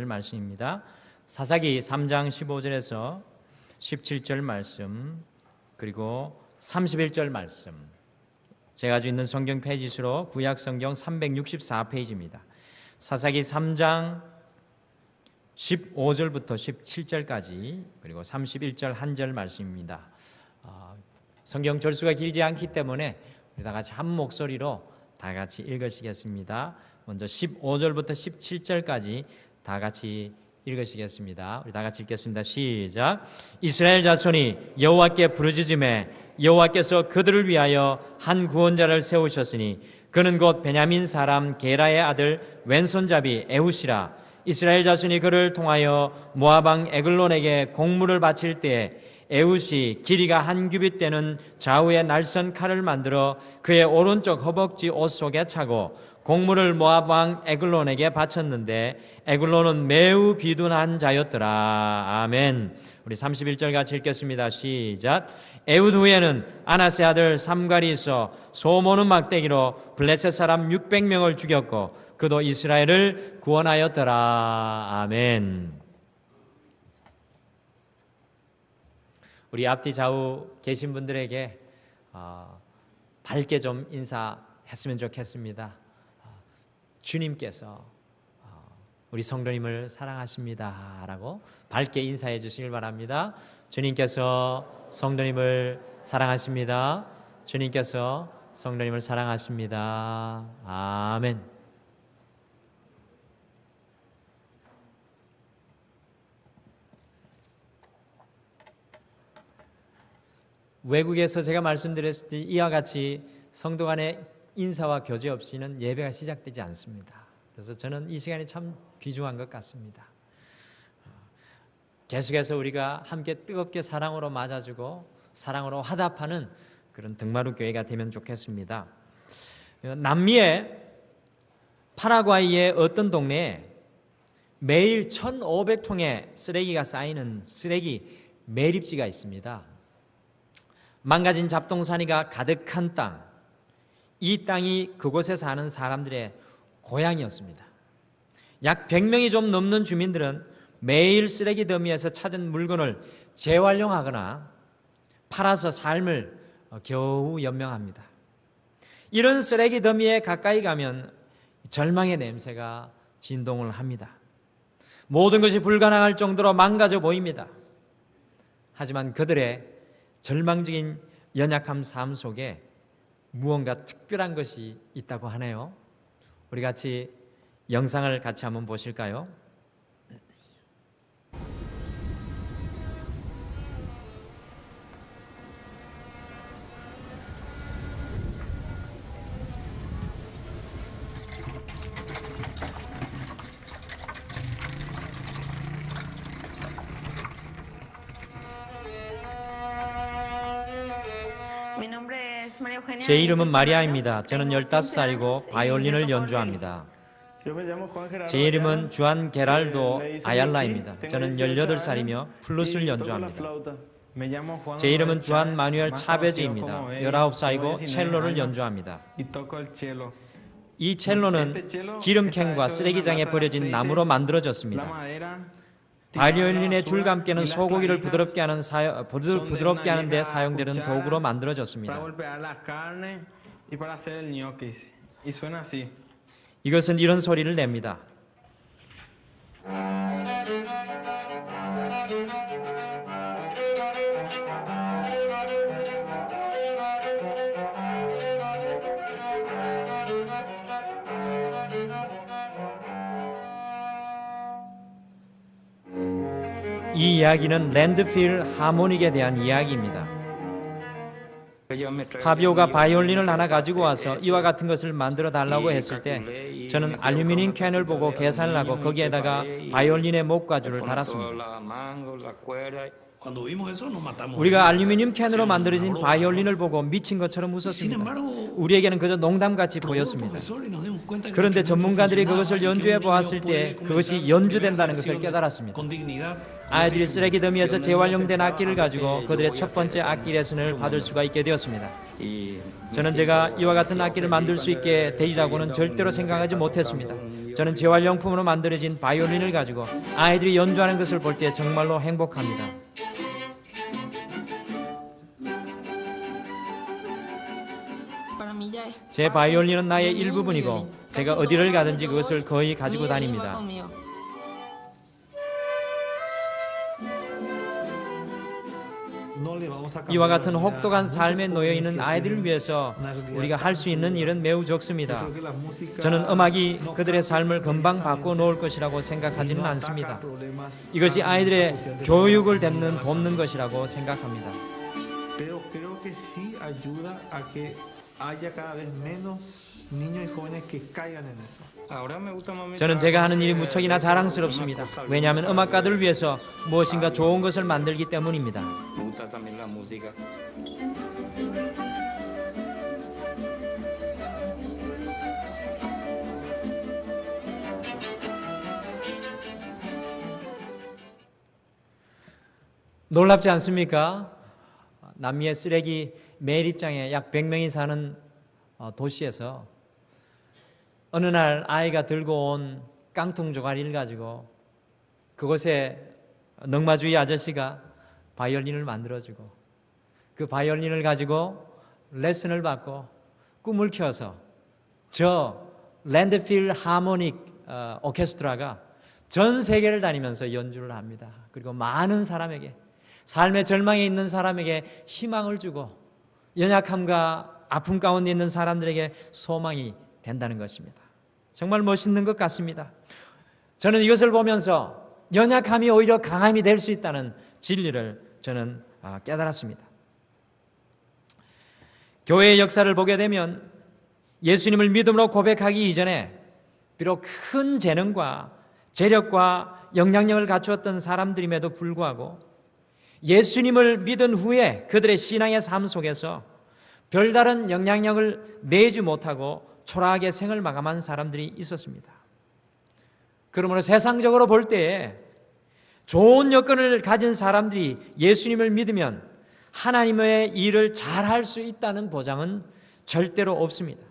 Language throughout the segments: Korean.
말씀입니다. 사사기 3장 15절에서 17절 말씀, 그리고 31절 말씀. 제가 가지고 있는 성경 페이지 수로 구약 성경 364페이지입니다. 사사기 3장 15절부터 17절까지, 그리고 31절 한 절 말씀입니다. 성경 절수가 길지 않기 때문에 우리 다 같이 한 목소리로 다 같이 읽으시겠습니다. 먼저 15절부터 17절까지 다 같이 읽으시겠습니다. 우리 다 같이 읽겠습니다. 시작. 이스라엘 자손이 여호와께 부르짖음에 여호와께서 그들을 위하여 한 구원자를 세우셨으니 그는 곧 베냐민 사람 게라의 아들 왼손잡이 에훗이라. 이스라엘 자손이 그를 통하여 모압 왕 에글론에게 공물을 바칠 때에 에훗이 길이가 한 규빗 되는 좌우에 날선 칼을 만들어 그의 오른쪽 허벅지 옷 속에 차고 공물을 모압 왕 에글론에게 바쳤는데 에글론은 매우 비둔한 자였더라. 아멘. 우리 31절 같이 읽겠습니다. 시작. 에훗 후에는 아나세 아들 삼갈이 있어 소모는 막대기로 블레셋 사람 600명을 죽였고 그도 이스라엘을 구원하였더라. 아멘. 우리 앞뒤 좌우 계신 분들에게 밝게 좀 인사했으면 좋겠습니다. 주님께서 우리 성도님을 사랑하십니다 라고 밝게 인사해 주시길 바랍니다. 주님께서 성도님을 사랑하십니다. 주님께서 성도님을 사랑하십니다. 아멘. 외국에서 제가 말씀드렸을 때 이와 같이 성도 간의 인사와 교제 없이는 예배가 시작되지 않습니다. 그래서 저는 이 시간이 참 귀중한 것 같습니다. 계속해서 우리가 함께 뜨겁게 사랑으로 맞아주고 사랑으로 화답하는 그런 등마루 교회가 되면 좋겠습니다. 남미의 파라과이의 어떤 동네에 매일 1,500통의 쓰레기가 쌓이는 쓰레기 매립지가 있습니다. 망가진 잡동사니가 가득한 땅, 이 땅이 그곳에 사는 사람들의 고향이었습니다. 약 100명이 좀 넘는 주민들은 매일 쓰레기 더미에서 찾은 물건을 재활용하거나 팔아서 삶을 겨우 연명합니다. 이런 쓰레기 더미에 가까이 가면 절망의 냄새가 진동을 합니다. 모든 것이 불가능할 정도로 망가져 보입니다. 하지만 그들의 절망적인 연약한 삶 속에 무언가 특별한 것이 있다고 하네요. 우리 같이 영상을 같이 한번 보실까요? 제 이름은 마리아입니다. 저는 15살이고 바이올린을 연주합니다. 제 이름은 주안 게랄도 아얄라입니다. 저는 18살이며 플룻을 연주합니다. 제 이름은 주안 마누엘 차베즈입니다. 19살이고 첼로를 연주합니다. 이 첼로는 기름캔과 쓰레기장에 버려진 나무로 만들어졌습니다. 바이올린의 줄감개는 소고기를 부드럽게 하는 데 사용되는 도구로 만들어졌습니다. 이것은 이런 소리를 냅니다. 이 이야기는 랜드필 하모닉에 대한 이야기입니다. 파비오가 바이올린을 하나 가지고 와서 이와 같은 것을 만들어 달라고 했을 때 저는 알루미늄 캔을 보고 계산을 하고 거기에다가 바이올린의 목과 줄을 달았습니다. 우리가 알루미늄 캔으로 만들어진 바이올린을 보고 미친 것처럼 웃었습니다. 우리에게는 그저 농담같이 보였습니다. 그런데 전문가들이 그것을 연주해 보았을 때 그것이 연주된다는 것을 깨달았습니다. 아이들이 쓰레기 더미에서 재활용된 악기를 가지고 그들의 첫 번째 악기 레슨을 받을 수가 있게 되었습니다. 저는 제가 이와 같은 악기를 만들 수 있게 되리라고는 절대로 생각하지 못했습니다. 저는 재활용품으로 만들어진 바이올린을 가지고 아이들이 연주하는 것을 볼 때 정말로 행복합니다. 제 바이올린은 나의 일부분이고 제가 어디를 가든지 그것을 거의 가지고 다닙니다. 이와 같은 혹독한 삶에 놓여있는 아이들을 위해서 우리가 할 수 있는 일은 매우 적습니다. 저는 음악이 그들의 삶을 금방 바꿔놓을 것이라고 생각하지는 않습니다. 이것이 아이들의 교육을 돕는 것이라고 생각합니다. 저는 제가 하는 일이 무척이나 자랑스럽습니다. 왜냐하면 음악가들을 위해서 무엇인가 좋은 것을 만들기 때문입니다. 놀랍지 않습니까? 남미의 쓰레기 매립장에 약 100명이 사는 도시에서 어느 날 아이가 들고 온 깡통 조가리를 가지고 그곳에 넝마주의 아저씨가 바이올린을 만들어주고 그 바이올린을 가지고 레슨을 받고 꿈을 키워서 저 랜드필 하모닉 오케스트라가 전 세계를 다니면서 연주를 합니다. 그리고 많은 사람에게, 삶의 절망에 있는 사람에게 희망을 주고 연약함과 아픔 가운데 있는 사람들에게 소망이 된다는 것입니다. 정말 멋있는 것 같습니다. 저는 이것을 보면서 연약함이 오히려 강함이 될 수 있다는 진리를 저는 깨달았습니다. 교회의 역사를 보게 되면 예수님을 믿음으로 고백하기 이전에 비록 큰 재능과 재력과 영향력을 갖추었던 사람들임에도 불구하고 예수님을 믿은 후에 그들의 신앙의 삶 속에서 별다른 영향력을 내지 못하고 초라하게 생을 마감한 사람들이 있었습니다. 그러므로 세상적으로 볼 때에 좋은 여건을 가진 사람들이 예수님을 믿으면 하나님의 일을 잘할 수 있다는 보장은 절대로 없습니다.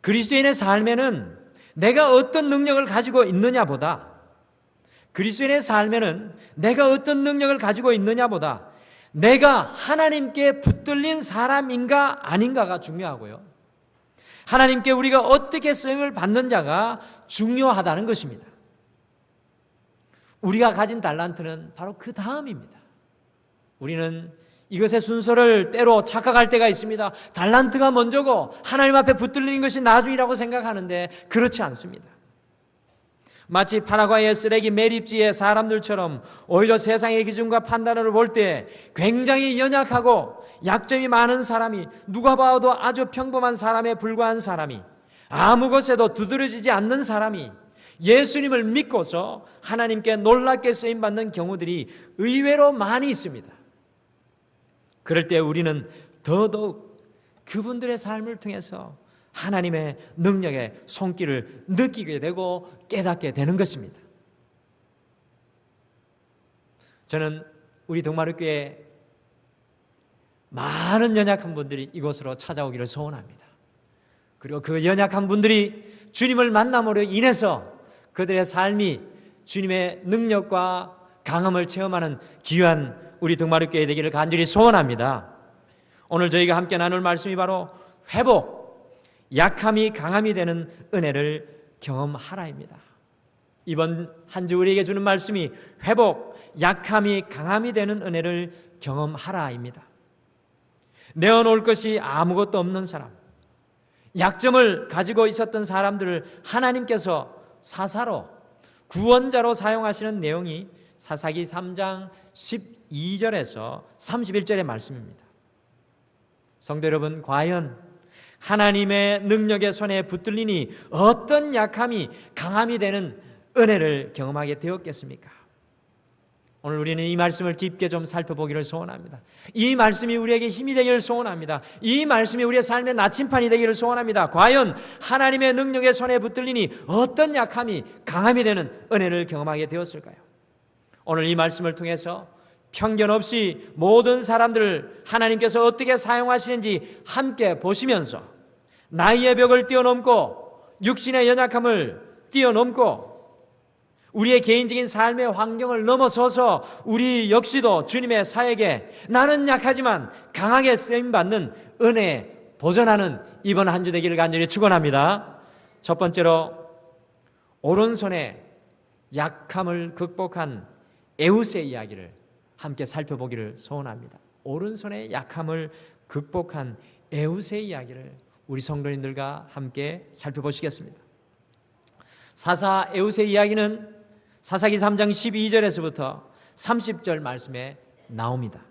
그리스도인의 삶에는 내가 어떤 능력을 가지고 있느냐보다 그리스도인의 삶에는 내가 어떤 능력을 가지고 있느냐보다 내가 하나님께 붙들린 사람인가 아닌가가 중요하고요. 하나님께 우리가 어떻게 쓰임을 받는자가 중요하다는 것입니다. 우리가 가진 달란트는 바로 그 다음입니다. 우리는 이것의 순서를 때로 착각할 때가 있습니다. 달란트가 먼저고 하나님 앞에 붙들리는 것이 나중이라고 생각하는데 그렇지 않습니다. 마치 파라과이의 쓰레기 매립지의 사람들처럼 오히려 세상의 기준과 판단을 볼 때 굉장히 연약하고 약점이 많은 사람이, 누가 봐도 아주 평범한 사람에 불과한 사람이, 아무 것에도 두드러지지 않는 사람이 예수님을 믿고서 하나님께 놀랍게 쓰임받는 경우들이 의외로 많이 있습니다. 그럴 때 우리는 더더욱 그분들의 삶을 통해서 하나님의 능력의 손길을 느끼게 되고 깨닫게 되는 것입니다. 저는 우리 동마루교회 많은 연약한 분들이 이곳으로 찾아오기를 소원합니다. 그리고 그 연약한 분들이 주님을 만남으로 인해서 그들의 삶이 주님의 능력과 강함을 체험하는 귀한 우리 동마루교회 되기를 간절히 소원합니다. 오늘 저희가 함께 나눌 말씀이 바로 회복, 약함이 강함이 되는 은혜를 경험하라입니다. 이번 한 주 우리에게 주는 말씀이 회복, 약함이 강함이 되는 은혜를 경험하라입니다. 내어놓을 것이 아무것도 없는 사람, 약점을 가지고 있었던 사람들을 하나님께서 사사로, 구원자로 사용하시는 내용이 사사기 3장 12절에서 31절의 말씀입니다. 성도 여러분, 과연 하나님의 능력의 손에 붙들리니 어떤 약함이 강함이 되는 은혜를 경험하게 되었겠습니까? 오늘 우리는 이 말씀을 깊게 좀 살펴보기를 소원합니다. 이 말씀이 우리에게 힘이 되기를 소원합니다. 이 말씀이 우리의 삶의 나침판이 되기를 소원합니다. 과연 하나님의 능력의 손에 붙들리니 어떤 약함이 강함이 되는 은혜를 경험하게 되었을까요? 오늘 이 말씀을 통해서 편견 없이 모든 사람들을 하나님께서 어떻게 사용하시는지 함께 보시면서 나이의 벽을 뛰어넘고 육신의 연약함을 뛰어넘고 우리의 개인적인 삶의 환경을 넘어서서 우리 역시도 주님의 사역에 나는 약하지만 강하게 쓰임받는 은혜에 도전하는 이번 한 주 되기를 간절히 축원합니다. 첫 번째로 오른손의 약함을 극복한 에웃의 이야기를 함께 살펴보기를 소원합니다. 오른손의 약함을 극복한 에웃의 이야기를 우리 성도님들과 함께 살펴보시겠습니다. 사사 에웃의 이야기는 사사기 3장 12절에서부터 30절 말씀에 나옵니다.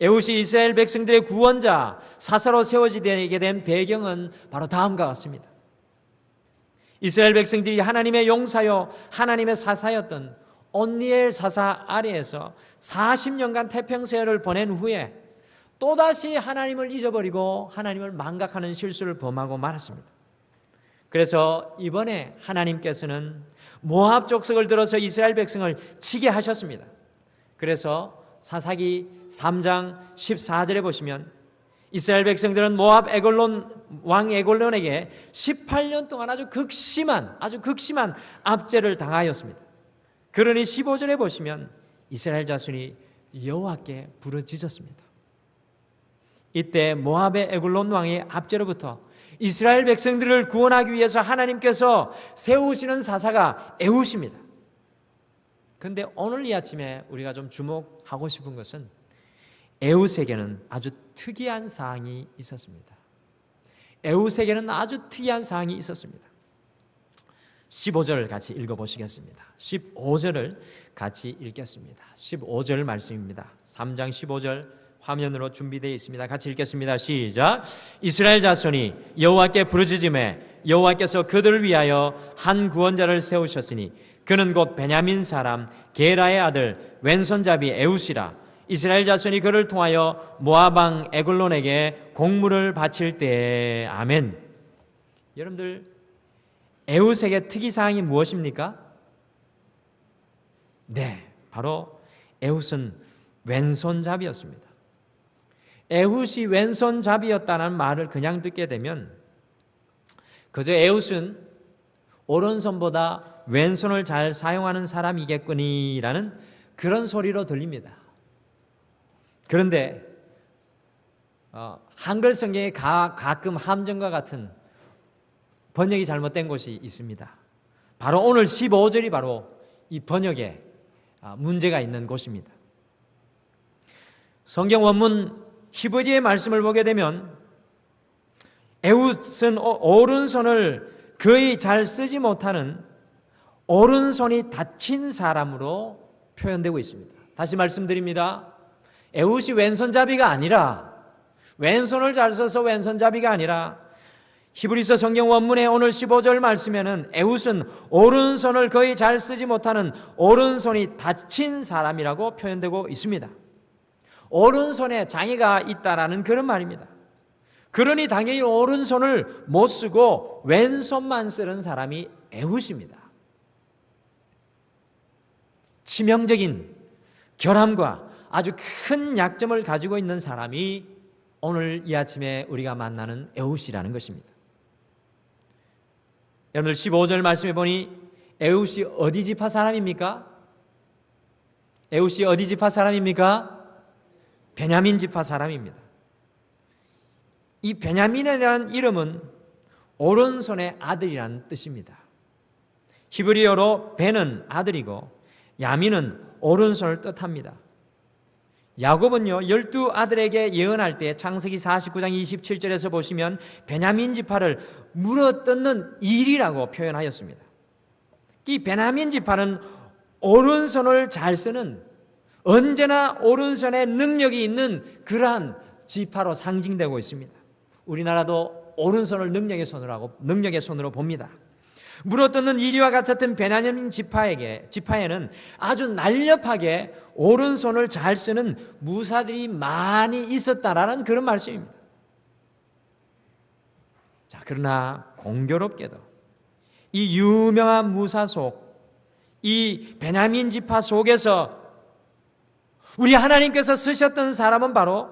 에웃이 이스라엘 백성들의 구원자 사사로 세워지게 된 배경은 바로 다음과 같습니다. 이스라엘 백성들이 하나님의 용사요 하나님의 사사였던 온니엘 사사 아래에서 40년간 태평세월을 보낸 후에 또다시 하나님을 잊어버리고 하나님을 망각하는 실수를 범하고 말았습니다. 그래서 이번에 하나님께서는 모압 족속을 들어서 이스라엘 백성을 치게 하셨습니다. 그래서 사사기 3장 14절에 보시면 이스라엘 백성들은 모압 왕 에골론에게 18년 동안 아주 극심한 압제를 당하였습니다. 그러니 15절에 보시면 이스라엘 자손이 여호와께 부르짖었습니다. 이때 모압의 에골론 왕의 압제로부터 이스라엘 백성들을 구원하기 위해서 하나님께서 세우시는 사사가 에웃입니다. 그런데 오늘 이 아침에 우리가 좀 주목하고 싶은 것은 에웃에게는 아주 특이한 사항이 있었습니다. 에웃에게는 아주 특이한 사항이 있었습니다. 15절을 같이 읽어보시겠습니다. 15절을 같이 읽겠습니다. 15절 말씀입니다. 3장 15절 화면으로 준비되어 있습니다. 같이 읽겠습니다. 시작. 이스라엘 자손이 여호와께 부르짖음에 여호와께서 그들을 위하여 한 구원자를 세우셨으니 그는 곧 베냐민 사람 게라의 아들 왼손잡이 에웃이라. 이스라엘 자손이 그를 통하여 모압 왕 에글론에게 공물을 바칠 때에 아멘. 여러분들 에웃에게 특이사항이 무엇입니까? 네, 바로 에웃은 왼손잡이였습니다. 에웃이 왼손잡이였다는 말을 그냥 듣게 되면 그저 에웃은 오른손보다 왼손을 잘 사용하는 사람이겠거니라는 그런 소리로 들립니다. 그런데 한글 성경에 가끔 함정과 같은 번역이 잘못된 곳이 있습니다. 바로 오늘 15절이 바로 이 번역에 문제가 있는 곳입니다. 성경 원문 히브리의 말씀을 보게 되면 에웃은 오른손을 거의 잘 쓰지 못하는 오른손이 다친 사람으로 표현되고 있습니다. 다시 말씀드립니다. 에웃이 왼손잡이가 아니라 왼손을 잘 써서 왼손잡이가 아니라 히브리서 성경 원문의 오늘 15절 말씀에는 에웃은 오른손을 거의 잘 쓰지 못하는 오른손이 다친 사람이라고 표현되고 있습니다. 오른손에 장애가 있다라는 그런 말입니다. 그러니 당연히 오른손을 못 쓰고 왼손만 쓰는 사람이 에웃입니다. 치명적인 결함과 아주 큰 약점을 가지고 있는 사람이 오늘 이 아침에 우리가 만나는 에웃이라는 것입니다. 여러분들 15절 말씀해 보니 에웃이 어디 지파 사람입니까? 에웃이 어디 지파 사람입니까? 베냐민 지파 사람입니다. 이 베냐민이라는 이름은 오른손의 아들이라는 뜻입니다. 히브리어로 베는 아들이고 야민은 오른손을 뜻합니다. 야곱은요 12아들에게 예언할 때 창세기 49장 27절에서 보시면 베냐민 지파를 물어뜯는 일이라고 표현하였습니다. 이 베냐민 지파는 오른손을 잘 쓰는 언제나 오른손에 능력이 있는 그러한 지파로 상징되고 있습니다. 우리나라도 오른손을 능력의 손으로 봅니다. 물어뜯는 이리와 같았던 베냐민 지파에는 아주 날렵하게 오른손을 잘 쓰는 무사들이 많이 있었다라는 그런 말씀입니다. 자, 그러나 공교롭게도 이 유명한 무사 이 베냐민 지파 속에서 우리 하나님께서 쓰셨던 사람은 바로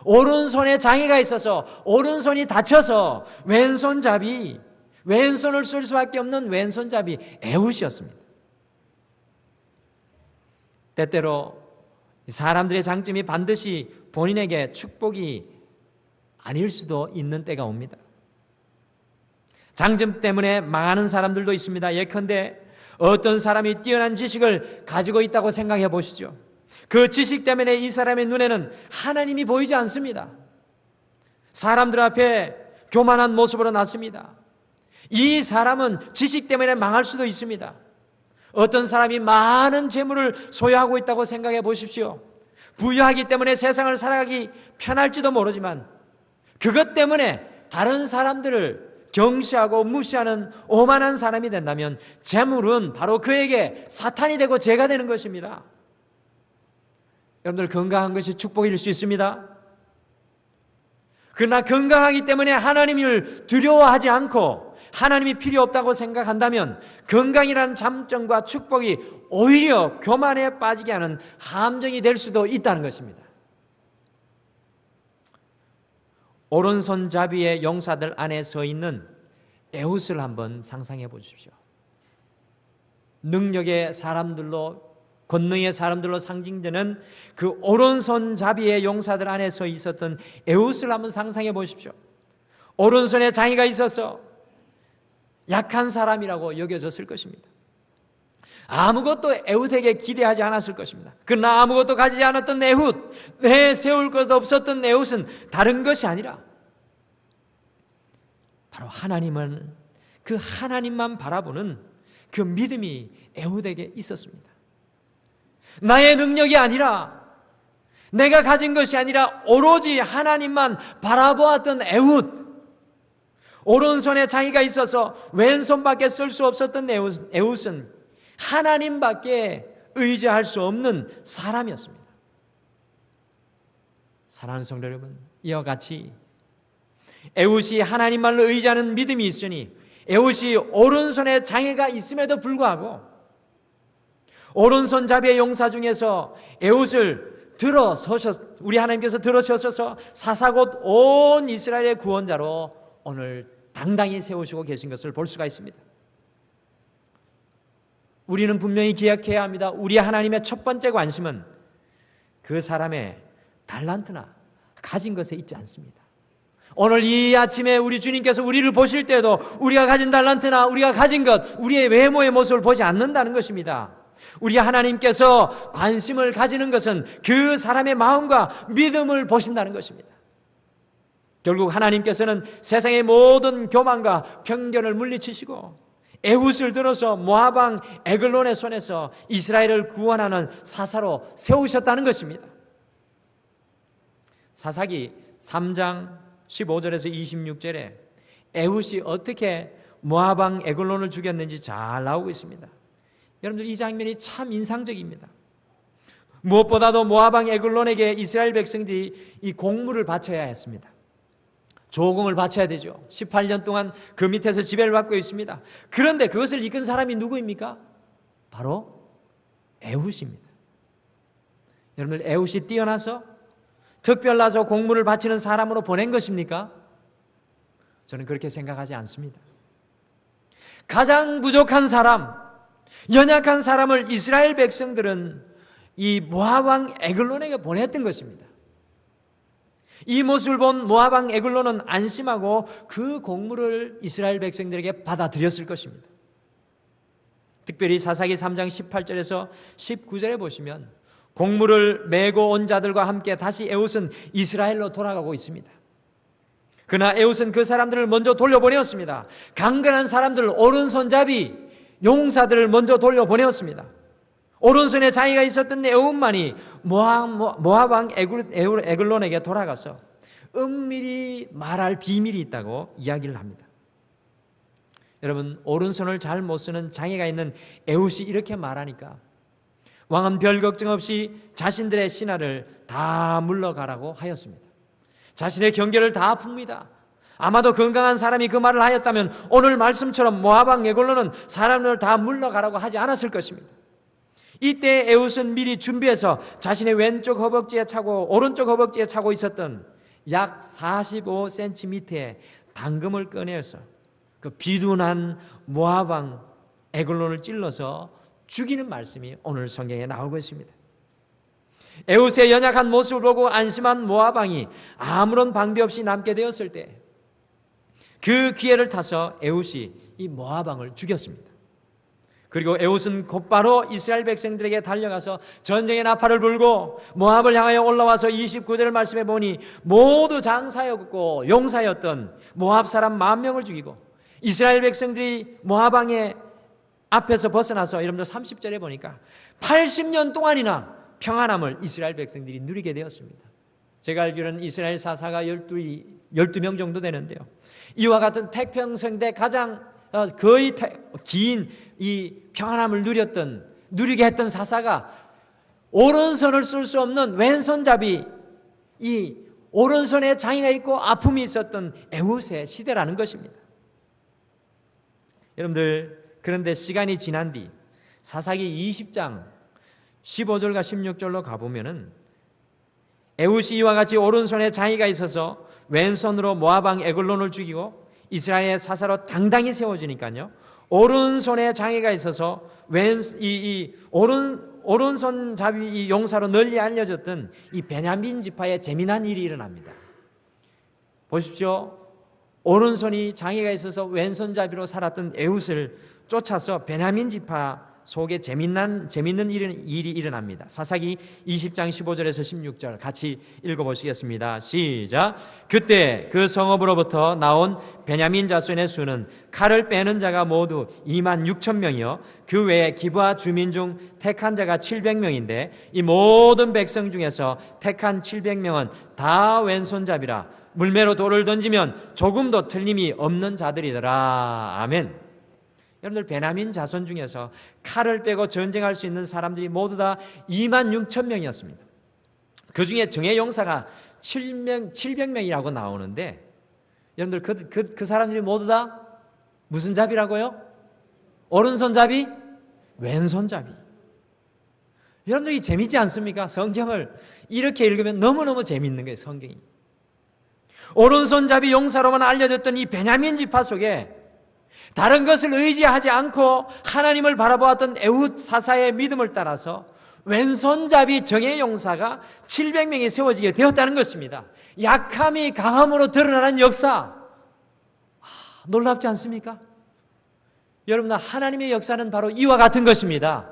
오른손에 장애가 있어서 오른손이 다쳐서 왼손잡이 왼손을 쓸 수밖에 없는 왼손잡이 에훗이었습니다. 때때로 사람들의 장점이 반드시 본인에게 축복이 아닐 수도 있는 때가 옵니다. 장점 때문에 망하는 사람들도 있습니다. 예컨대 어떤 사람이 뛰어난 지식을 가지고 있다고 생각해 보시죠. 그 지식 때문에 이 사람의 눈에는 하나님이 보이지 않습니다. 사람들 앞에 교만한 모습으로 났습니다. 이 사람은 지식 때문에 망할 수도 있습니다. 어떤 사람이 많은 재물을 소유하고 있다고 생각해 보십시오. 부유하기 때문에 세상을 살아가기 편할지도 모르지만 그것 때문에 다른 사람들을 경시하고 무시하는 오만한 사람이 된다면 재물은 바로 그에게 사탄이 되고 죄가 되는 것입니다. 여러분들, 건강한 것이 축복일 수 있습니다. 그러나 건강하기 때문에 하나님을 두려워하지 않고 하나님이 필요 없다고 생각한다면 건강이라는 잠정과 축복이 오히려 교만에 빠지게 하는 함정이 될 수도 있다는 것입니다. 오른손잡이의 용사들 안에 서 있는 에훗을 한번 상상해 보십시오. 능력의 사람들로, 권능의 사람들로 상징되는 그 오른손잡이의 용사들 안에 서 있었던 에훗을 한번 상상해 보십시오. 오른손에 장애가 있어서 약한 사람이라고 여겨졌을 것입니다. 아무것도 에훗에게 기대하지 않았을 것입니다. 그러나 아무것도 가지지 않았던 에훗, 내세울 것도 없었던 에훗은 다른 것이 아니라 바로 하나님은, 그 하나님만 바라보는 그 믿음이 에훗에게 있었습니다. 나의 능력이 아니라, 내가 가진 것이 아니라 오로지 하나님만 바라보았던 에훗, 오른손에 장애가 있어서 왼손밖에 쓸 수 없었던 에훗은 하나님밖에 의지할 수 없는 사람이었습니다. 사랑하는 성도 여러분, 이와 같이 에훗이 하나님만을 의지하는 믿음이 있으니 에훗이 오른손에 장애가 있음에도 불구하고 오른손잡이의 용사 중에서 에훗을 우리 하나님께서 들어서셔서 사사곧 온 이스라엘의 구원자로 오늘 당당히 세우시고 계신 것을 볼 수가 있습니다. 우리는 분명히 기억해야 합니다. 우리 하나님의 첫 번째 관심은 그 사람의 달란트나 가진 것에 있지 않습니다. 오늘 이 아침에 우리 주님께서 우리를 보실 때도 우리가 가진 달란트나 우리가 가진 것, 우리의 외모의 모습을 보지 않는다는 것입니다. 우리 하나님께서 관심을 가지는 것은 그 사람의 마음과 믿음을 보신다는 것입니다. 결국 하나님께서는 세상의 모든 교만과 편견을 물리치시고 에훗을 들어서 모압 왕 에글론의 손에서 이스라엘을 구원하는 사사로 세우셨다는 것입니다. 사사기 3장 15절에서 26절에 에훗이 어떻게 모압 왕 에글론을 죽였는지 잘 나오고 있습니다. 여러분들, 이 장면이 참 인상적입니다. 무엇보다도 모압 왕 에글론에게 이스라엘 백성들이 이 공물을 바쳐야 했습니다. 조공을 바쳐야 되죠. 18년 동안 그 밑에서 지배를 받고 있습니다. 그런데 그것을 이끈 사람이 누구입니까? 바로 에훗입니다. 여러분들, 에훗이 뛰어나서 특별나서 공물을 바치는 사람으로 보낸 것입니까? 저는 그렇게 생각하지 않습니다. 가장 부족한 사람, 연약한 사람을 이스라엘 백성들은 이 모압 왕 에글론에게 보냈던 것입니다. 이 모습을 본 모압 왕 에글론은 안심하고 그 공물을 이스라엘 백성들에게 받아들였을 것입니다. 특별히 사사기 3장 18절에서 19절에 보시면 공물을 메고 온 자들과 함께 다시 에훗은 이스라엘로 돌아가고 있습니다. 그러나 에훗은 그 사람들을 먼저 돌려보내었습니다. 강건한 사람들, 오른손잡이 용사들을 먼저 돌려보내었습니다. 오른손에 장애가 있었던 에훗만이 모압 왕 에글론에게 돌아가서 은밀히 말할 비밀이 있다고 이야기를 합니다. 여러분, 오른손을 잘 못 쓰는 장애가 있는 에훗이 이렇게 말하니까 왕은 별 걱정 없이 자신들의 신하를 다 물러가라고 하였습니다. 자신의 경계를 다 풉니다. 아마도 건강한 사람이 그 말을 하였다면 오늘 말씀처럼 모압 왕 에글론은 사람을 다 물러가라고 하지 않았을 것입니다. 이때 에훗은 미리 준비해서 자신의 왼쪽 허벅지에 차고 오른쪽 허벅지에 차고 있었던 약 45cm 밑에 당금을 꺼내서 그 비둔한 모압 왕 에글론을 찔러서 죽이는 말씀이 오늘 성경에 나오고 있습니다. 에훗의 연약한 모습을 보고 안심한 모압 왕이 아무런 방비 없이 남게 되었을 때 그 기회를 타서 에훗이 이 모압 왕을 죽였습니다. 그리고 에훗은 곧바로 이스라엘 백성들에게 달려가서 전쟁의 나팔을 불고 모압을 향하여 올라와서 29절 말씀해 보니 모두 장사였고 용사였던 모압 사람 10,000명을 죽이고 이스라엘 백성들이 모압 왕의 앞에서 벗어나서 여러분들 30절에 보니까 80년 동안이나 평안함을 이스라엘 백성들이 누리게 되었습니다. 제가 알기로는 이스라엘 사사가 12명 정도 되는데요. 이와 같은 태평성대 가장 거의 긴 이 평안함을 누리게 했던 사사가 오른손을 쓸 수 없는 왼손잡이, 이 오른손에 장애가 있고 아픔이 있었던 에훗의 시대라는 것입니다. 여러분들, 그런데 시간이 지난 뒤 사사기 20장 15절과 16절로 가보면은 에훗이 이와 같이 오른손에 장애가 있어서 왼손으로 모압 왕 에글론을 죽이고 이스라엘의 사사로 당당히 세워지니까요, 오른손에 장애가 있어서 오른손잡이 이 용사로 널리 알려졌던 이 베냐민 지파에 재미난 일이 일어납니다. 보십시오. 오른손이 장애가 있어서 왼손잡이로 살았던 에훗을 쫓아서 베냐민 지파 속에 재밌는 일이 일어납니다. 사사기 20장 15절에서 16절 같이 읽어보시겠습니다. 시작. 그때 그 성읍으로부터 나온 베냐민 자손의 수는 칼을 빼는 자가 모두 26,000명이요 그 외에 기브아 주민 중 택한 자가 700명인데 이 모든 백성 중에서 택한 700명은 다 왼손잡이라 물매로 돌을 던지면 조금도 틀림이 없는 자들이더라. 아멘. 여러분들, 베냐민 자손 중에서 칼을 빼고 전쟁할 수 있는 사람들이 모두 다 26,000명이었습니다. 그 중에 정예 용사가 700명이라고 나오는데, 여러분들 그 사람들이 모두 다 무슨 잡이라고요? 오른손잡이? 왼손잡이. 여러분들이 재밌지 않습니까? 성경을 이렇게 읽으면 너무너무 재밌는 거예요, 성경이. 오른손잡이 용사로만 알려졌던 이 베냐민 지파 속에 다른 것을 의지하지 않고 하나님을 바라보았던 에훗 사사의 믿음을 따라서 왼손잡이 정예 용사가 700명이 세워지게 되었다는 것입니다. 약함이 강함으로 드러나는 역사, 놀랍지 않습니까? 여러분, 하나님의 역사는 바로 이와 같은 것입니다.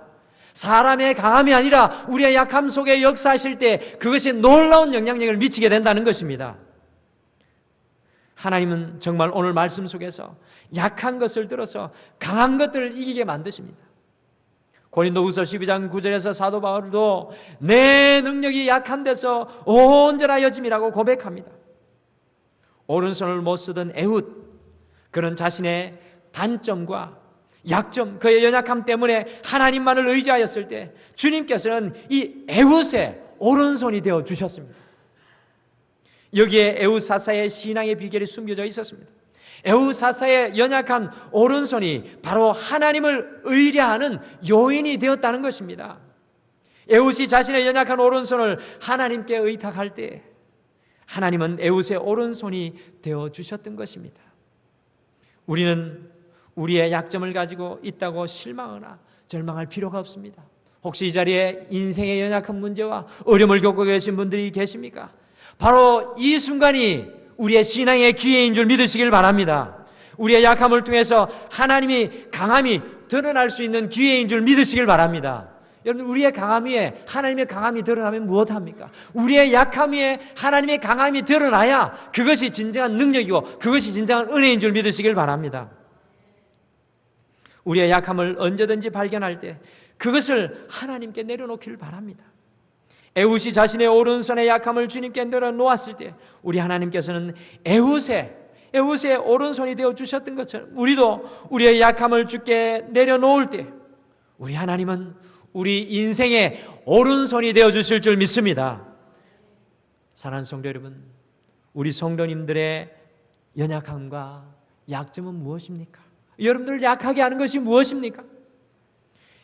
사람의 강함이 아니라 우리의 약함 속에 역사하실 때 그것이 놀라운 영향력을 미치게 된다는 것입니다. 하나님은 정말 오늘 말씀 속에서 약한 것을 들어서 강한 것들을 이기게 만드십니다. 고린도후서 12장 9절에서 사도 바울도 내 능력이 약한 데서 온전하여짐이라고 고백합니다. 오른손을 못 쓰던 에훗, 그는 자신의 단점과 약점, 그의 연약함 때문에 하나님만을 의지하였을 때 주님께서는 이 에훗의 오른손이 되어 주셨습니다. 여기에 에훗 사사의 신앙의 비결이 숨겨져 있었습니다. 에훗 사사의 연약한 오른손이 바로 하나님을 의뢰하는 요인이 되었다는 것입니다. 에훗이 자신의 연약한 오른손을 하나님께 의탁할 때 하나님은 에훗의 오른손이 되어주셨던 것입니다. 우리는 우리의 약점을 가지고 있다고 실망하거나 절망할 필요가 없습니다. 혹시 이 자리에 인생의 연약한 문제와 어려움을 겪고 계신 분들이 계십니까? 바로 이 순간이 우리의 신앙의 기회인 줄 믿으시길 바랍니다. 우리의 약함을 통해서 하나님이 강함이 드러날 수 있는 기회인 줄 믿으시길 바랍니다. 여러분, 우리의 강함 위에 하나님의 강함이 드러나면 무엇합니까? 우리의 약함 위에 하나님의 강함이 드러나야 그것이 진정한 능력이고 그것이 진정한 은혜인 줄 믿으시길 바랍니다. 우리의 약함을 언제든지 발견할 때 그것을 하나님께 내려놓기를 바랍니다. 에훗이 자신의 오른손의 약함을 주님께 내려놓았을 때 우리 하나님께서는 에훗의 오른손이 되어 주셨던 것처럼 우리도 우리의 약함을 주께 내려놓을 때 우리 하나님은 우리 인생의 오른손이 되어 주실 줄 믿습니다. 사랑하는 성도 여러분, 우리 성도님들의 연약함과 약점은 무엇입니까? 여러분들을 약하게 하는 것이 무엇입니까?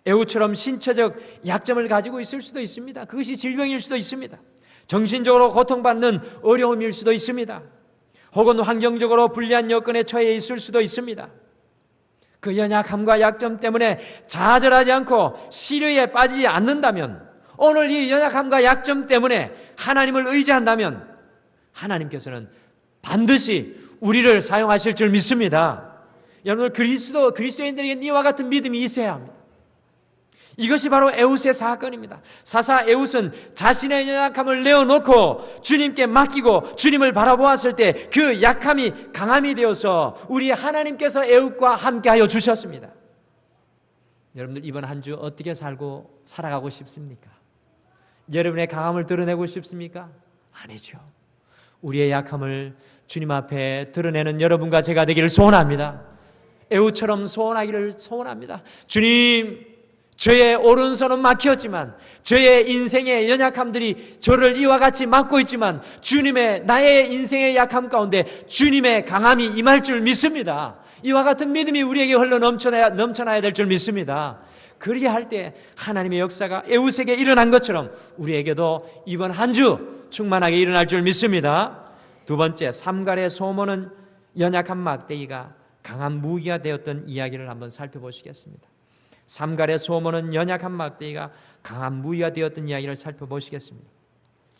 에훗처럼 신체적 약점을 가지고 있을 수도 있습니다. 그것이 질병일 수도 있습니다. 정신적으로 고통받는 어려움일 수도 있습니다. 혹은 환경적으로 불리한 여건에 처해 있을 수도 있습니다. 그 연약함과 약점 때문에 좌절하지 않고 시련에 빠지지 않는다면, 오늘 이 연약함과 약점 때문에 하나님을 의지한다면 하나님께서는 반드시 우리를 사용하실 줄 믿습니다. 여러분들, 그리스도인들에게 이와 같은 믿음이 있어야 합니다. 이것이 바로 에웃의 사건입니다. 사사 에웃은 자신의 연약함을 내어놓고 주님께 맡기고 주님을 바라보았을 때 그 약함이 강함이 되어서 우리 하나님께서 에웃과 함께하여 주셨습니다. 여러분들, 이번 한 주 어떻게 살아가고 싶습니까? 여러분의 강함을 드러내고 싶습니까? 아니죠. 우리의 약함을 주님 앞에 드러내는 여러분과 제가 되기를 소원합니다. 에웃처럼 소원하기를 소원합니다. 주님, 저의 오른손은 막혔지만, 저의 인생의 연약함들이 저를 이와 같이 막고 있지만, 나의 인생의 약함 가운데 주님의 강함이 임할 줄 믿습니다. 이와 같은 믿음이 우리에게 흘러 넘쳐나야 될 줄 믿습니다. 그렇게 할 때 하나님의 역사가 에웃에게 일어난 것처럼 우리에게도 이번 한 주 충만하게 일어날 줄 믿습니다. 두 번째, 삼갈의 소모는 연약한 막대기가 강한 무기가 되었던 이야기를 한번 살펴보시겠습니다. 삼갈의 소모는 연약한 막대기가 강한 무기가 되었던 이야기를 살펴보시겠습니다.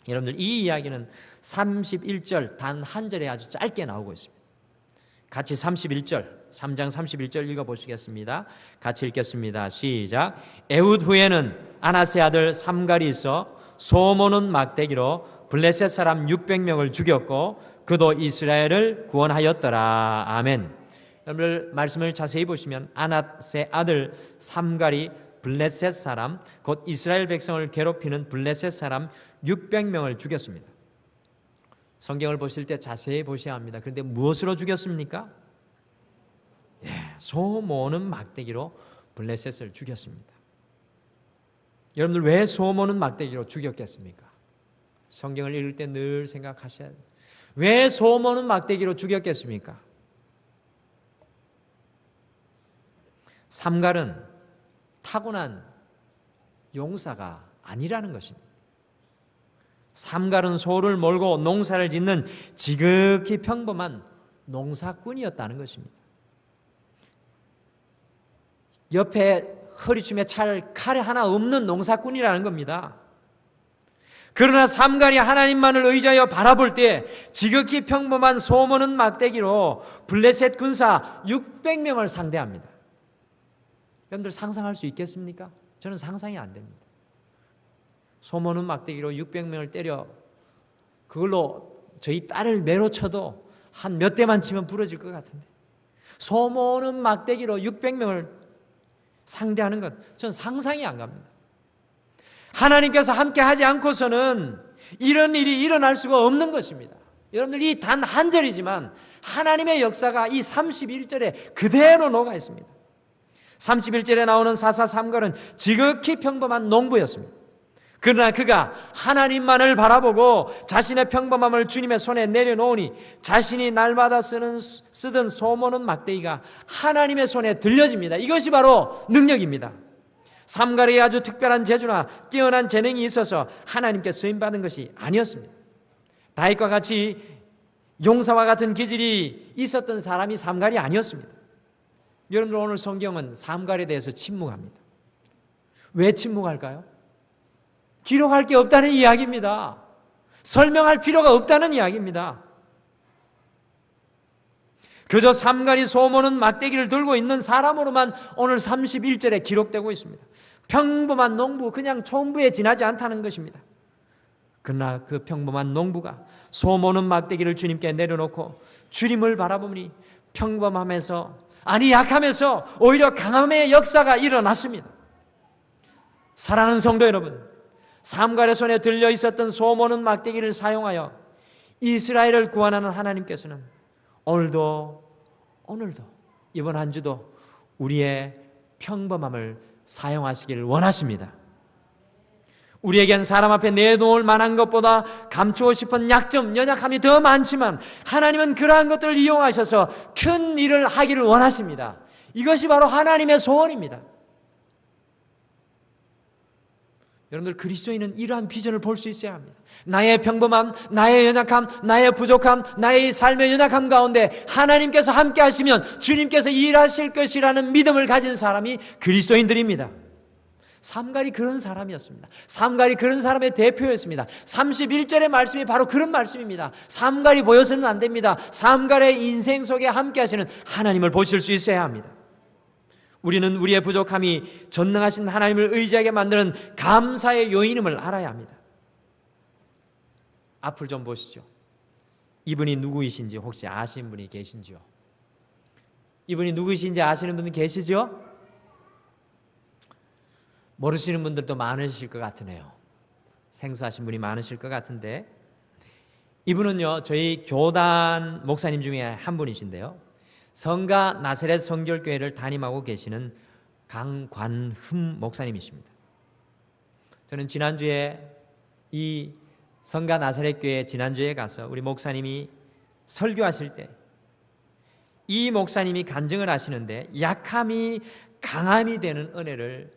여러분들, 이 이야기는 31절 단 한 절에 아주 짧게 나오고 있습니다. 같이 3장 31절 읽어보시겠습니다. 같이 읽겠습니다. 시작. 에웃 후에는 아나세 아들 삼갈이 있어 소모는 막대기로 블레셋 사람 600명을 죽였고 그도 이스라엘을 구원하였더라. 아멘. 여러분들, 말씀을 자세히 보시면 아나세 아들 삼갈이 블레셋 사람, 곧 이스라엘 백성을 괴롭히는 블레셋 사람 600명을 죽였습니다. 성경을 보실 때 자세히 보셔야 합니다. 그런데 무엇으로 죽였습니까? 소모는 막대기로 블레셋을 죽였습니다. 여러분들, 왜 소모는 막대기로 죽였겠습니까? 성경을 읽을 때 늘 생각하셔야 돼요. 왜 소모는 막대기로 죽였겠습니까? 삼갈은 타고난 용사가 아니라는 것입니다. 삼갈은 소를 몰고 농사를 짓는 지극히 평범한 농사꾼이었다는 것입니다. 옆에 허리춤에 찰 칼이 하나 없는 농사꾼이라는 겁니다. 그러나 삼갈이 하나님만을 의지하여 바라볼 때 지극히 평범한 소모는 막대기로 블레셋 군사 600명을 상대합니다. 여러분들, 상상할 수 있겠습니까? 저는 상상이 안 됩니다. 소모는 막대기로 600명을 때려 그걸로 저희 딸을 매로 쳐도 한 몇 대만 치면 부러질 것 같은데, 소모는 막대기로 600명을 상대하는 것, 전 상상이 안 갑니다. 하나님께서 함께 하지 않고서는 이런 일이 일어날 수가 없는 것입니다. 여러분들, 이 단 한 절이지만 하나님의 역사가 이 31절에 그대로 녹아 있습니다. 31절에 나오는 사사 삼갈은 지극히 평범한 농부였습니다. 그러나 그가 하나님만을 바라보고 자신의 평범함을 주님의 손에 내려놓으니 자신이 날마다 쓰던 소모는 막대기가 하나님의 손에 들려집니다. 이것이 바로 능력입니다. 삼갈에게 아주 특별한 재주나 뛰어난 재능이 있어서 하나님께 쓰임받은 것이 아니었습니다. 다윗과 같이 용사와 같은 기질이 있었던 사람이 삼갈이 아니었습니다. 여러분들, 오늘 성경은 삼갈에 대해서 침묵합니다. 왜 침묵할까요? 기록할 게 없다는 이야기입니다. 설명할 필요가 없다는 이야기입니다. 그저 삼갈이 소모는 막대기를 들고 있는 사람으로만 오늘 31절에 기록되고 있습니다. 평범한 농부, 그냥 촌부에 지나지 않다는 것입니다. 그러나 그 평범한 농부가 소모는 막대기를 주님께 내려놓고 주님을 바라보니 평범하면서, 아니 약하면서 오히려 강함의 역사가 일어났습니다. 사랑하는 성도 여러분, 삼갈의 손에 들려 있었던 소모는 막대기를 사용하여 이스라엘을 구원하는 하나님께서는 오늘도 이번 한 주도 우리의 평범함을 사용하시기를 원하십니다. 우리에겐 사람 앞에 내놓을 만한 것보다 감추고 싶은 약점, 연약함이 더 많지만 하나님은 그러한 것들을 이용하셔서 큰 일을 하기를 원하십니다. 이것이 바로 하나님의 소원입니다. 여러분들 그리스도인은 이러한 비전을 볼 수 있어야 합니다. 나의 평범함, 나의 연약함, 나의 부족함, 나의 삶의 연약함 가운데 하나님께서 함께 하시면 주님께서 일하실 것이라는 믿음을 가진 사람이 그리스도인들입니다. 삼갈이 그런 사람이었습니다. 삼갈이 그런 사람의 대표였습니다. 31절의 말씀이 바로 그런 말씀입니다. 삼갈이 보여서는 안 됩니다. 삼갈의 인생 속에 함께 하시는 하나님을 보실 수 있어야 합니다. 우리는 우리의 부족함이 전능하신 하나님을 의지하게 만드는 감사의 요인임을 알아야 합니다. 앞을 좀 보시죠. 이분이 누구이신지 혹시 아시는 분이 계신지요? 이분이 누구이신지 아시는 분 계시죠? 모르시는 분들도 많으실 것 같으네요. 생소하신 분이 많으실 것 같은데, 이분은요 저희 교단 목사님 중에 한 분이신데요, 성가 나사렛 성결교회를 담임하고 계시는 강관흠 목사님이십니다. 저는 지난주에 이 성가 나사렛 교회 지난주에 가서 우리 목사님이 설교하실 때 이 목사님이 간증을 하시는데 약함이 강함이 되는 은혜를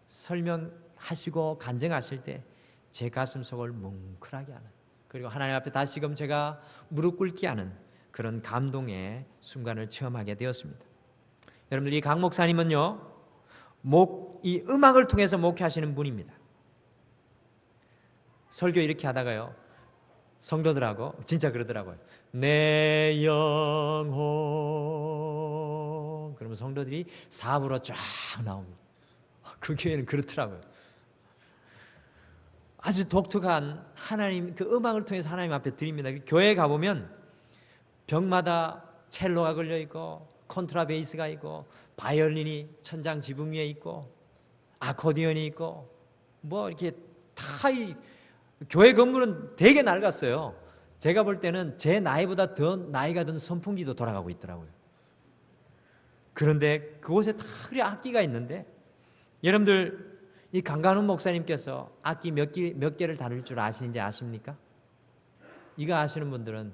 설명하시고 간증하실 때 제 가슴 속을 뭉클하게 하는, 그리고 하나님 앞에 다시금 제가 무릎 꿇게 하는 그런 감동의 순간을 체험하게 되었습니다. 여러분들 이 강 목사님은요 이 음악을 통해서 목회하시는 분입니다. 설교 이렇게 하다가요 성도들하고 진짜 그러더라고요. 내 영혼, 그러면 성도들이 사부로 쫙 나옵니다. 그 교회는 그렇더라고요. 아주 독특한 하나님 그 음악을 통해서 하나님 앞에 드립니다. 교회에 가보면 벽마다 첼로가 걸려있고 콘트라베이스가 있고 바이올린이 천장 지붕 위에 있고 아코디언이 있고 뭐 이렇게 다 이 교회 건물은 되게 낡았어요. 제가 볼 때는 제 나이보다 더 나이가 든 선풍기도 돌아가고 있더라고요. 그런데 그곳에 다 악기가 있는데, 여러분들 이 강관훈 목사님께서 악기 몇 개를 다룰 줄 아시는지 아십니까? 이거 아시는 분들은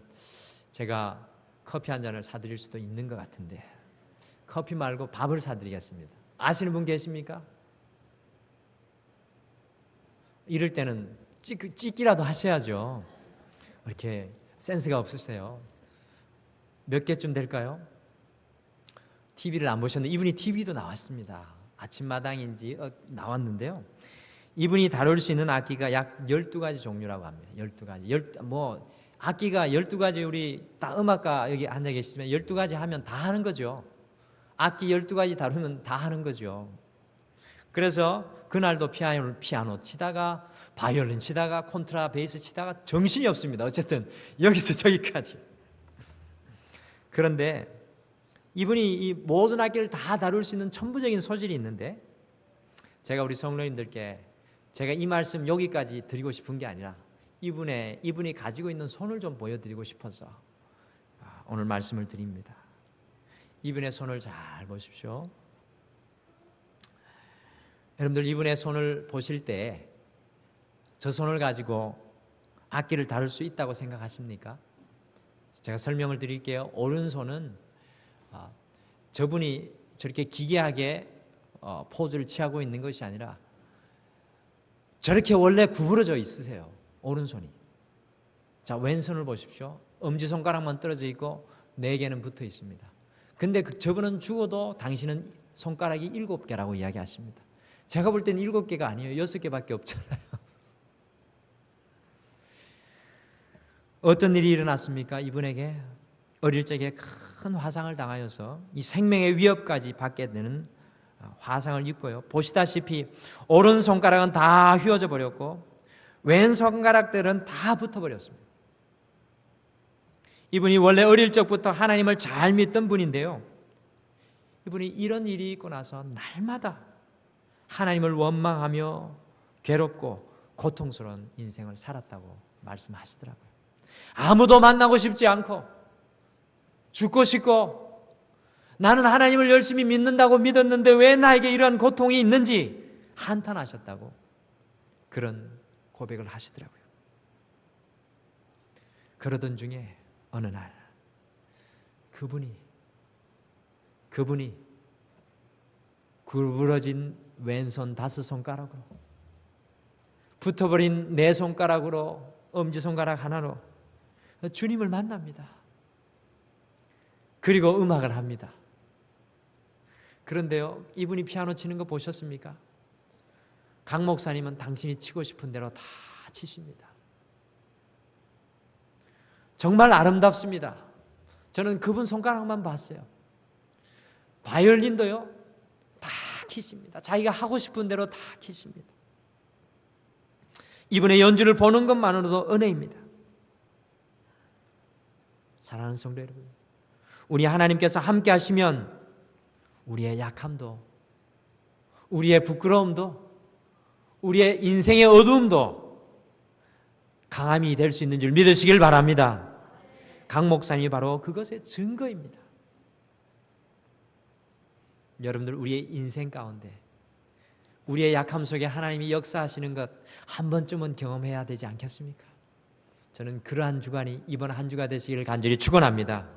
제가 커피 한 잔을 사드릴 수도 있는 것 같은데, 커피 말고 밥을 사드리겠습니다. 아시는 분 계십니까? 이럴 때는 찍기라도 하셔야죠. 이렇게 센스가 없으세요. 몇 개쯤 될까요? TV를 안 보셨는데 이분이 TV도 나왔습니다. 아침마당인지 나왔는데요, 이분이 다룰 수 있는 악기가 약 12가지 종류라고 합니다. 12가지. 악기가 12가지, 우리 다 음악가 여기 앉아 계시지만 12가지 하면 다 하는 거죠. 악기 12가지 다루면 다 하는 거죠. 그래서 그날도 피아노 치다가 바이올린 치다가 콘트라 베이스 치다가 정신이 없습니다. 어쨌든 여기서 저기까지. 그런데 이분이 이 모든 악기를 다 다룰 수 있는 천부적인 소질이 있는데, 제가 우리 성도님들께 제가 이 말씀 여기까지 드리고 싶은 게 아니라 이분이 가지고 있는 손을 좀 보여드리고 싶어서 오늘 말씀을 드립니다. 이분의 손을 잘 보십시오. 여러분들 이분의 손을 보실 때 저 손을 가지고 악기를 다룰 수 있다고 생각하십니까? 제가 설명을 드릴게요. 오른손은 저분이 저렇게 기괴하게 포즈를 취하고 있는 것이 아니라 저렇게 원래 구부러져 있으세요. 오른손이. 자, 왼손을 보십시오. 엄지손가락만 떨어져 있고 4개는 붙어 있습니다. 근데 저분은 죽어도 당신은 손가락이 7개라고 이야기하십니다. 제가 볼 때는 7개가 아니에요. 6개밖에 없잖아요. 어떤 일이 일어났습니까? 이분에게 어릴 적에 큰 화상을 당하여서 이 생명의 위협까지 받게 되는 화상을 입고요. 보시다시피 오른손가락은 다 휘어져 버렸고 왼손가락들은 다 붙어버렸습니다. 이분이 원래 어릴 적부터 하나님을 잘 믿던 분인데요, 이분이 이런 일이 있고 나서 날마다 하나님을 원망하며 괴롭고 고통스러운 인생을 살았다고 말씀하시더라고요. 아무도 만나고 싶지 않고 죽고 싶고 나는 하나님을 열심히 믿는다고 믿었는데 왜 나에게 이런 고통이 있는지 한탄하셨다고 그런 고백을 하시더라고요. 그러던 중에 어느 날 그분이 구부러진 왼손 5손가락으로 붙어버린 네 손가락으로, 엄지손가락 하나로 주님을 만납니다. 그리고 음악을 합니다. 그런데요, 이분이 피아노 치는 거 보셨습니까? 강 목사님은 당신이 치고 싶은 대로 다 치십니다. 정말 아름답습니다. 저는 그분 손가락만 봤어요. 바이올린도요, 다 키십니다. 자기가 하고 싶은 대로 다 키십니다. 이분의 연주를 보는 것만으로도 은혜입니다. 사랑하는 성도 여러분, 우리 하나님께서 함께 하시면 우리의 약함도, 우리의 부끄러움도, 우리의 인생의 어두움도 강함이 될 수 있는 줄 믿으시길 바랍니다. 강 목사님이 바로 그것의 증거입니다. 여러분들, 우리의 인생 가운데 우리의 약함 속에 하나님이 역사하시는 것 한 번쯤은 경험해야 되지 않겠습니까? 저는 그러한 주간이 이번 한 주가 되시기를 간절히 축원합니다.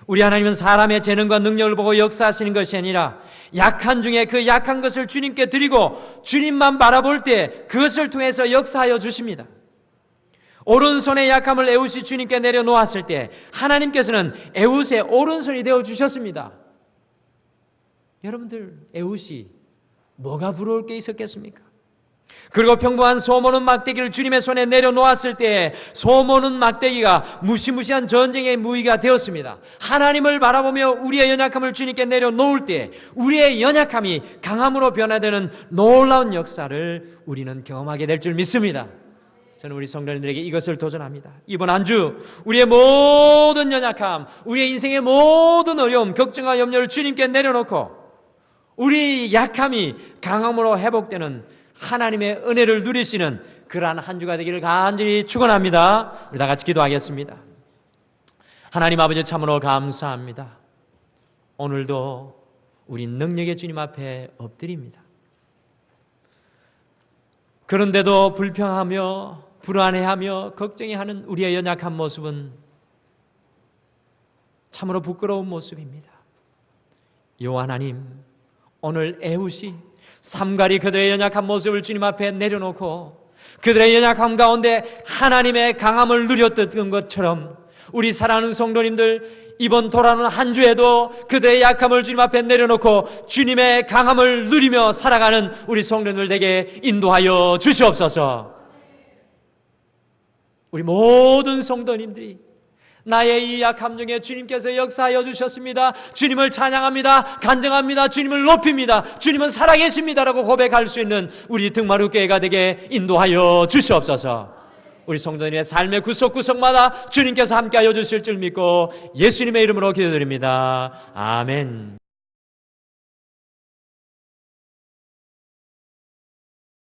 우리 하나님은 사람의 재능과 능력을 보고 역사하시는 것이 아니라 약한 중에 그 약한 것을 주님께 드리고 주님만 바라볼 때 그것을 통해서 역사하여 주십니다. 오른손의 약함을 에웃이 주님께 내려놓았을 때 하나님께서는 에웃의 오른손이 되어 주셨습니다. 여러분들, 에웃이 뭐가 부러울 게 있었겠습니까? 그리고 평범한 소모는 막대기를 주님의 손에 내려놓았을 때 소모는 막대기가 무시무시한 전쟁의 무기가 되었습니다. 하나님을 바라보며 우리의 연약함을 주님께 내려놓을 때 우리의 연약함이 강함으로 변화되는 놀라운 역사를 우리는 경험하게 될 줄 믿습니다. 저는 우리 성도님들에게 이것을 도전합니다. 이번 한 주 우리의 모든 연약함, 우리의 인생의 모든 어려움, 걱정과 염려를 주님께 내려놓고 우리 약함이 강함으로 회복되는 하나님의 은혜를 누리시는 그러한 한 주가 되기를 간절히 축원합니다. 우리 다 같이 기도하겠습니다. 하나님 아버지, 참으로 감사합니다. 오늘도 우리 능력의 주님 앞에 엎드립니다. 그런데도 불평하며 불안해하며 걱정해하는 우리의 연약한 모습은 참으로 부끄러운 모습입니다. 여호와 하나님, 오늘 에웃이 삼갈이 그들의 연약한 모습을 주님 앞에 내려놓고 그들의 연약함 가운데 하나님의 강함을 누렸던 것처럼 우리 사랑하는 성도님들, 이번 돌아오는 한 주에도 그들의 약함을 주님 앞에 내려놓고 주님의 강함을 누리며 살아가는 우리 성도님들 되게 인도하여 주시옵소서. 우리 모든 성도님들이 나의 이 약함 중에 주님께서 역사하여 주셨습니다. 주님을 찬양합니다. 간증합니다. 주님을 높입니다. 주님은 살아계십니다라고 고백할 수 있는 우리 등마루교회가 되게 인도하여 주시옵소서. 우리 성도님의 삶의 구석구석마다 주님께서 함께하여 주실 줄 믿고 예수님의 이름으로 기도드립니다. 아멘.